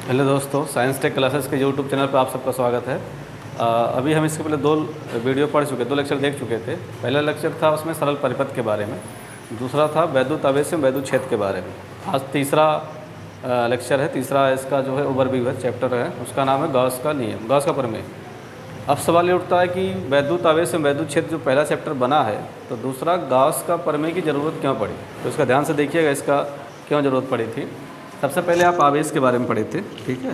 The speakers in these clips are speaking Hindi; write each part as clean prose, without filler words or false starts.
हेलो दोस्तों, साइंस टेक क्लासेस के यूट्यूब चैनल पर आप सबका स्वागत है। अभी हम इसके पहले दो वीडियो पढ़ चुके, दो लेक्चर देख चुके थे। पहला लेक्चर था उसमें सरल परिपथ के बारे में, दूसरा था वैद्युत आवेश में वैद्युत क्षेत्र के बारे में। आज तीसरा लेक्चर है, तीसरा इसका जो है ओवरव्यू है, चैप्टर है, उसका नाम है गॉस का नियम, गॉस का प्रमेय। अब सवाल ये उठता है कि वैद्युत आवेश में वैद्युत क्षेत्र जो पहला चैप्टर बना है, तो दूसरा गॉस का प्रमेय की ज़रूरत क्यों पड़ी। तो इसका ध्यान से देखिएगा, इसका क्यों ज़रूरत पड़ी थी। सबसे पहले आप आवेश के बारे में पढ़े थे, ठीक है।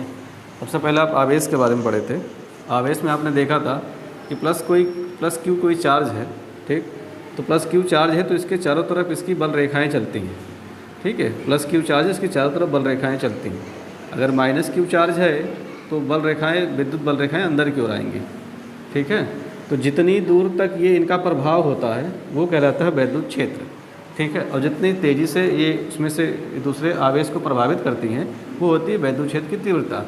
सबसे पहले आप आवेश के बारे में पढ़े थे। आवेश में आपने देखा था कि प्लस क्यू कोई चार्ज है, ठीक। तो प्लस क्यू चार्ज है तो इसके चारों तरफ इसकी बल रेखाएं चलती हैं, ठीक है। प्लस क्यू चार्ज, इसकी चारों तरफ बल रेखाएं चलती हैं। अगर माइनस क्यू चार्ज है तो बल रेखाएँ, विद्युत बल रेखाएँ अंदर की ओर आएंगी, ठीक है। तो जितनी दूर तक ये इनका प्रभाव होता है वो कहलाता है वैद्युत क्षेत्र, ठीक है। और जितनी तेज़ी से ये उसमें से दूसरे आवेश को प्रभावित करती हैं वो होती है वैद्युत क्षेत्र की तीव्रता।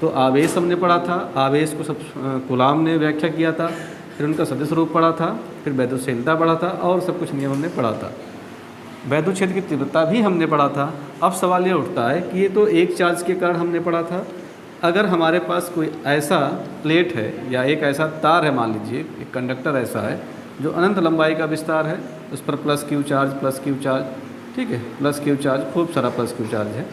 तो आवेश हमने पढ़ा था, आवेश को सब कूलाम ने व्याख्या किया था, फिर उनका सदिश रूप पढ़ा था, फिर वैद्युतशीलता पढ़ा था और सब कुछ नियम हमने पढ़ा था। वैद्युत क्षेत्र की तीव्रता भी हमने पढ़ा था। अब सवाल ये उठता है कि ये तो एक चार्ज के कारण हमने पढ़ा था, अगर हमारे पास कोई ऐसा प्लेट है या एक ऐसा तार है, मान लीजिए एक कंडक्टर ऐसा है जो अनंत लंबाई का विस्तार है, उस पर प्लस क्यू चार्ज, ठीक है, प्लस क्यू चार्ज, खूब सारा प्लस क्यू चार्ज है,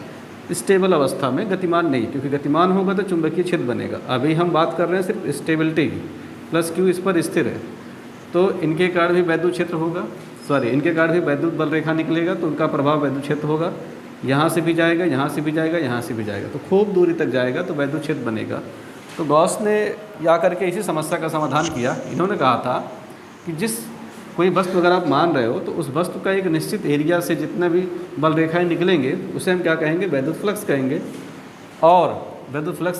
स्टेबल अवस्था में, गतिमान नहीं, क्योंकि गतिमान होगा तो चुंबकीय क्षेत्र बनेगा। अभी हम बात कर रहे हैं सिर्फ स्टेबिलिटी की। प्लस क्यू इस पर स्थिर है तो इनके कारण भी वैद्युत क्षेत्र होगा, इनके कारण भी वैद्युत बल रेखा निकलेगा, तो उनका प्रभाव वैद्युत क्षेत्र होगा। यहाँ से भी जाएगा, यहाँ से भी जाएगा, यहाँ से भी जाएगा, तो खूब दूरी तक जाएगा तो वैद्युत क्षेत्र बनेगा। तो गॉस ने या करके इसी समस्या का समाधान किया। इन्होंने कहा था कि जिस कोई वस्तु अगर आप मान रहे हो तो उस वस्तु का एक निश्चित एरिया से जितने भी बल रेखाएं निकलेंगे उसे हम क्या कहेंगे, वैद्युत फ्लक्स कहेंगे। और वैद्युत फ्लक्स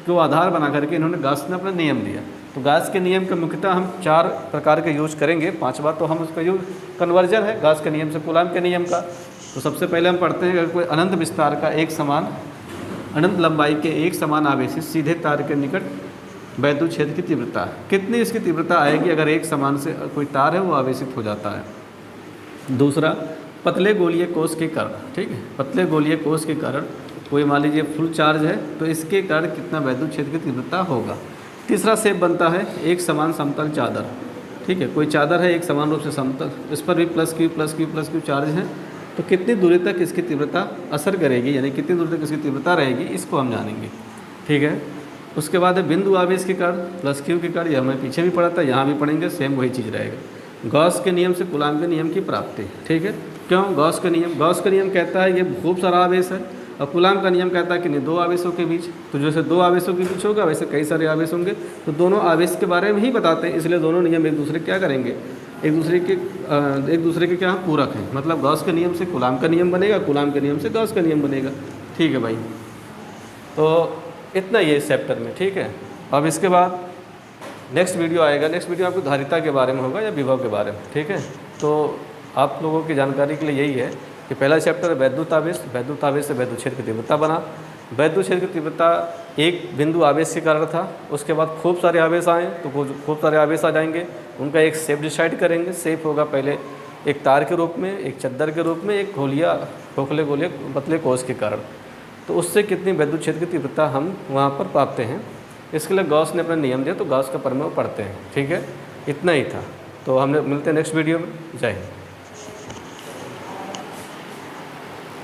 को आधार बना करके इन्होंने गॉस ने अपना नियम दिया। तो गॉस के नियम का मुख्यतः हम 4 प्रकार के यूज करेंगे, 5वां तो हम उसका यूज कन्वर्जन है गॉस के नियम से कूलाम के नियम का। तो सबसे पहले हम पढ़ते हैं, अगर कोई अनंत विस्तार का अनंत लंबाई के एक समान आवेशित सीधे तार के निकट वैद्युत क्षेत्र की तीव्रता, कितनी इसकी तीव्रता आएगी अगर एक समान से कोई तार है वो आवेशित हो जाता है। दूसरा, पतले गोलीय कोश के कारण, ठीक है, पतले गोलीय कोश के कारण कोई मान लीजिए फुल चार्ज है तो इसके कारण कितना वैद्युत क्षेत्र की तीव्रता होगा। तीसरा सेप बनता है एक समान समतल चादर, ठीक है, कोई चादर है एक समान रूप से समतल, इस पर भी प्लस क्यू चार्ज है, तो कितनी दूरी तक इसकी तीव्रता असर करेगी, यानी कितनी दूरी तक इसकी तीव्रता रहेगी, इसको हम जानेंगे, ठीक है। उसके बाद है बिंदु आवेश के कारण, प्लस क्यू के कारण, यह हमें पीछे भी पढ़ा था, यहाँ भी पढ़ेंगे, सेम वही चीज़ रहेगा। गॉस के नियम से कूलाम के नियम की प्राप्ति, ठीक है। क्यों गॉस का नियम कहता है ये खूब सारा आवेश है, और कूलाम का नियम कहता है कि नहीं, 2 आवेशों के बीच। तो जैसे 2 आवेशों के बीच होगा वैसे कई सारे आवेश होंगे, तो दोनों आवेश के बारे में ही बताते हैं, इसलिए दोनों नियम एक दूसरे क्या करेंगे, एक दूसरे के क्या पूरक हैं। मतलब गॉस के नियम से कूलाम का नियम बनेगा, कूलाम के नियम से गॉस का नियम बनेगा, ठीक है भाई। तो इतना ही है इस चैप्टर में, ठीक है। अब इसके बाद नेक्स्ट वीडियो आएगा, नेक्स्ट वीडियो आपको धारिता के बारे में होगा या विभव के बारे में, ठीक है। तो आप लोगों की जानकारी के लिए यही है कि पहला चैप्टर है वैद्युत आवेश से वैद्युत क्षेत्र की तीव्रता बना। वैद्युत क्षेत्र की तीव्रता एक बिंदु आवेश के कारण था, उसके बाद खूब सारे आवेश आए तो खूब सारे आवेश आ जाएंगे, उनका एक शेप डिसाइड करेंगे। शेप होगा पहले एक तार के रूप में, एक चद्दर के रूप में, एक खोखले गोले पतले कोश के कारण। तो उससे कितनी वैद्युत क्षेत्र की तीव्रता हम वहाँ पर पाते हैं, इसके लिए गॉस ने अपना नियम दिया, तो गॉस का प्रमेय पढ़ते हैं, ठीक है। इतना ही था। तो हमने मिलते हैं नेक्स्ट वीडियो में। जय हिंद।